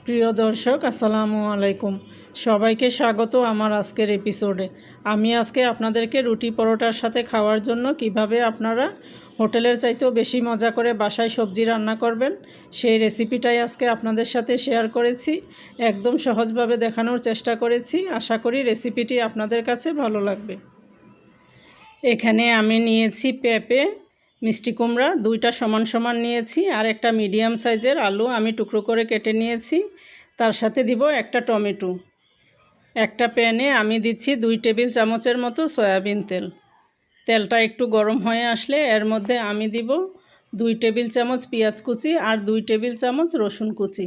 প্রিয় দর্শক আসসালামু আলাইকুম। সবাইকে স্বাগত আমার আজকের এপিসোডে। আমি আজকে আপনাদেরকে রুটি পরোটার সাথে খাওয়ার জন্য কিভাবে আপনারা হোটেলের চাইতেও বেশি মজা করে বাসায় সবজি রান্না করবেন সেই রেসিপিটাই আজকে আপনাদের সাথে শেয়ার করেছি। একদম সহজভাবে দেখানোর চেষ্টা করেছি। আশা করি রেসিপিটি আপনাদের কাছে ভালো লাগবে। এখানে আমি নিয়েছি পেঁপে, মিষ্টি কুমড়া দুইটা সমান সমান নিয়েছি, আর একটা মিডিয়াম সাইজের আলু আমি টুকরো করে কেটে নিয়েছি। তার সাথে দিব একটা টমেটো। একটা প্যানে আমি দিচ্ছি 2 টেবিল চামচের মতো সয়াবিন তেল। তেলটা একটু গরম হয়ে আসলে এর মধ্যে আমি দিব 2 টেবিল চামচ পেঁয়াজ কুচি আর 2 টেবিল চামচ রসুন কুচি।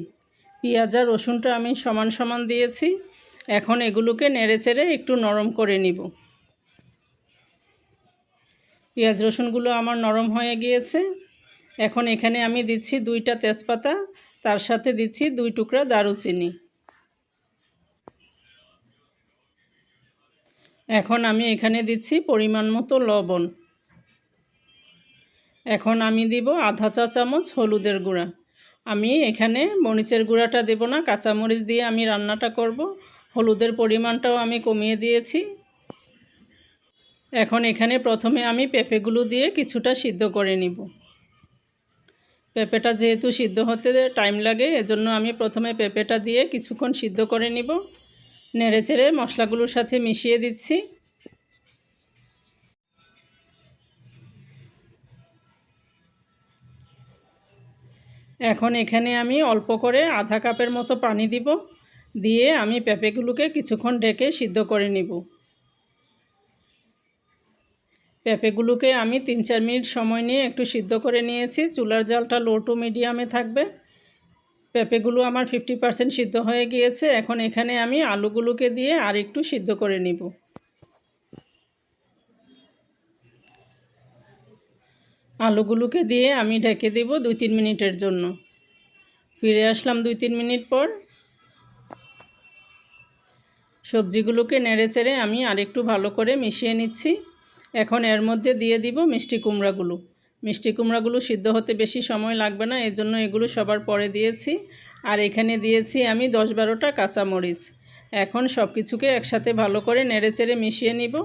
পেঁয়াজ আর রসুনটা আমি সমান সমান দিয়েছি। এখন এগুলোকে নেড়েচেড়ে একটু নরম করে নিব। পেঁয়াজ রসুনগুলো আমার নরম হয়ে গিয়েছে। এখন এখানে আমি দিচ্ছি 2টা তেজপাতা, তার সাথে দিচ্ছি 2 টুকরা দারুচিনি। এখন আমি এখানে দিচ্ছি পরিমাণ মতো লবণ। এখন আমি দিব আধা চা চামচ হলুদের গুঁড়া। আমি এখানে মরিচের গুঁড়াটা দেব না, কাঁচামরিচ দিয়ে আমি রান্নাটা করব। হলুদের পরিমাণটাও আমি কমিয়ে দিয়েছি। এখন এখানে প্রথমে আমি পেঁপেগুলো দিয়ে কিছুটা সিদ্ধ করে নিব। পেঁপেটা যেহেতু সিদ্ধ হতে টাইম লাগে, এজন্য আমি প্রথমে পেঁপেটা দিয়ে কিছুক্ষণ সিদ্ধ করে নিব। নেড়েচেড়ে মশলাগুলোর সাথে মিশিয়ে দিচ্ছি। এখন এখানে আমি অল্প করে আধা কাপের মতো পানি দিব, দিয়ে আমি পেঁপেগুলোকে কিছুক্ষণ ঢেকে সিদ্ধ করে নিব। পেঁপেগুলোকে আমি 3-4 মিনিট সময় নিয়ে একটু সিদ্ধ করে নিয়েছি। চুলার জালটা লো টু মিডিয়ামে থাকবে। পেঁপেগুলো আমার 50% সিদ্ধ হয়ে গিয়েছে। এখন এখানে আমি আলুগুলোকে দিয়ে আর একটু সিদ্ধ করে নিব। আলুগুলোকে দিয়ে আমি ঢেকে দেব 2-3 মিনিটের জন্য। ফিরে আসলাম 2-3 মিনিট পর। সবজিগুলোকে নেড়েচেড়ে আমি আরেকটু ভালো করে মিশিয়ে নিচ্ছি। এখন এর মধ্যে দিয়ে দিব মিষ্টি কুমড়াগুলো। মিষ্টি কুমড়াগুলো সিদ্ধ হতে বেশি সময় লাগবে না, এজন্য এগুলো সবার পরে দিয়েছি। আর এখানে দিয়েছি আমি 10-12টা কাঁচামরিচ। এখন সব কিছুকে একসাথে ভালো করে নেড়েচেড়ে মিশিয়ে নিব।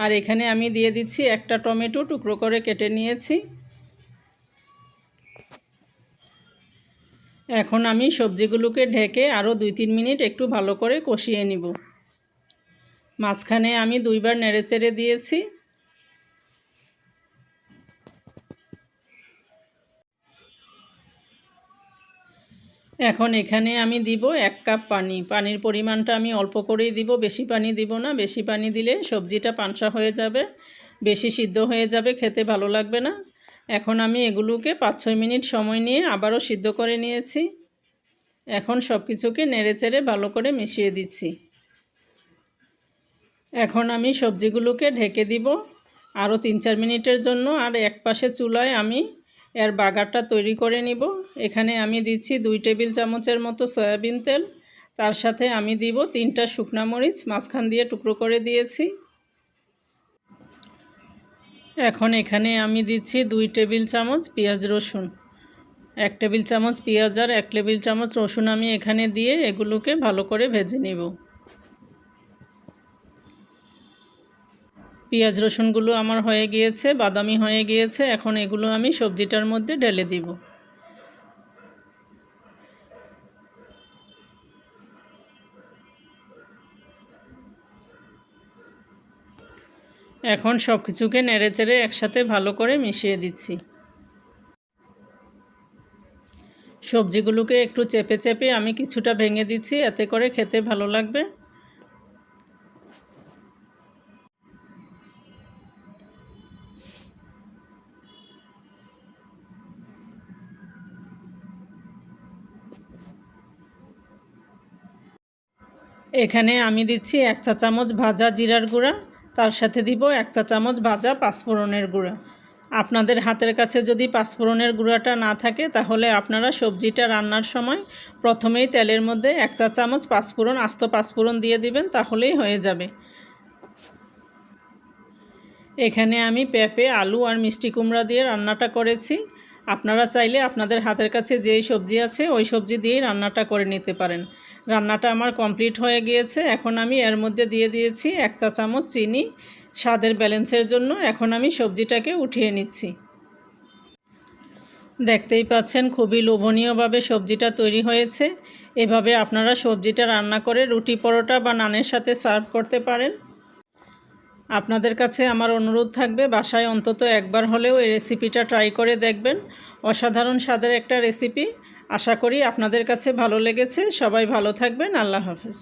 আর এখানে আমি দিয়ে দিচ্ছি একটা টমেটো টুকরো করে কেটে নিয়েছি। এখন আমি সবজিগুলোকে ঢেকে আরও 2-3 মিনিট একটু ভালো করে কষিয়ে নিব। মাঝখানে আমি 2বার নেড়েচেড়ে দিয়েছি। এখন এখানে আমি দিব 1 কাপ পানি। পানির পরিমাণটা আমি অল্প করেই দিব, বেশি পানি দিব না। বেশি পানি দিলে সবজিটা পানসা হয়ে যাবে, বেশি সিদ্ধ হয়ে যাবে, খেতে ভালো লাগবে না। এখন আমি এগুলোকে 5-6 মিনিট সময় নিয়ে আবারও সিদ্ধ করে নিয়েছি। এখন সব কিছুকে নেড়েচেড়ে ভালো করে মিশিয়ে দিচ্ছি। এখন আমি সবজিগুলোকে ঢেকে দিব আরও 3-4 মিনিটের জন্য। আর এক পাশে চুলায় আমি এর বাগারটা তৈরি করে নিব। এখানে আমি দিচ্ছি 2 টেবিল চামচের মতো সয়াবিন তেল। তার সাথে আমি দিব 3টা শুকনা মরিচ মাঝখান দিয়ে টুকরো করে দিয়েছি। এখন এখানে আমি দিচ্ছি 2 টেবিল চামচ পেঁয়াজ রসুন। 1 টেবিল চামচ পেঁয়াজ আর 1 টেবিল চামচ রসুন আমি এখানে দিয়ে এগুলোকে ভালো করে ভেজে নিব। পেঁয়াজ রসুনগুলো আমার হয়ে গিয়েছে, বাদামি হয়ে গিয়েছে। এখন এগুলো আমি সবজিটার মধ্যে ঢেলে দিব। এখন সব কিছুকে নেড়েচেড়ে একসাথে ভালো করে মিশিয়ে দিচ্ছি। সবজিগুলোকে একটু চেপে চেপে আমি কিছুটা ভেঙে দিচ্ছি, এতে করে খেতে ভালো লাগবে। এখানে আমি দিচ্ছি 1 চা চামচ ভাজা জিরার গুঁড়া, তার সাথে দিব 1 চা চামচ ভাজা পাঁচফোড়নের গুঁড়া। আপনাদের হাতের কাছে যদি পাঁচফোড়নের গুঁড়াটা না থাকে, তাহলে আপনারা সবজিটা রান্নার সময় প্রথমেই তেলের মধ্যে 1 চা চামচ পাঁচফোড়ন, আস্ত পাঁচফোড়ন দিয়ে দিবেন, তাহলেই হয়ে যাবে। এখানে আমি পেঁপে, আলু আর মিষ্টি কুমড়া দিয়ে রান্নাটা করেছি। আপনারা চাইলে আপনাদের হাতের কাছে যেই সবজি আছে ওই সবজি দিয়েই রান্নাটা করে নিতে পারেন। রান্নাটা আমার কমপ্লিট হয়ে গিয়েছে। এখন আমি এর মধ্যে দিয়ে দিয়েছি 1 চা চামচ চিনি স্বাদের ব্যালেন্সের জন্য। এখন আমি সবজিটাকে উঠিয়ে নিচ্ছি। দেখতেই পাচ্ছেন খুবই লোভনীয়ভাবে সবজিটা তৈরি হয়েছে। এভাবে আপনারা সবজিটা রান্না করে রুটি পরোটা বা নানের সাথে সার্ভ করতে পারেন। আপনাদের কাছে আমার অনুরোধ থাকবে বাসায় অন্তত একবার হলেও এই রেসিপিটা ট্রাই করে দেখবেন। অসাধারণ স্বাদের একটা রেসিপি। আশা করি আপনাদের কাছে ভালো লেগেছে। সবাই ভালো থাকবেন। আল্লাহ হাফেজ।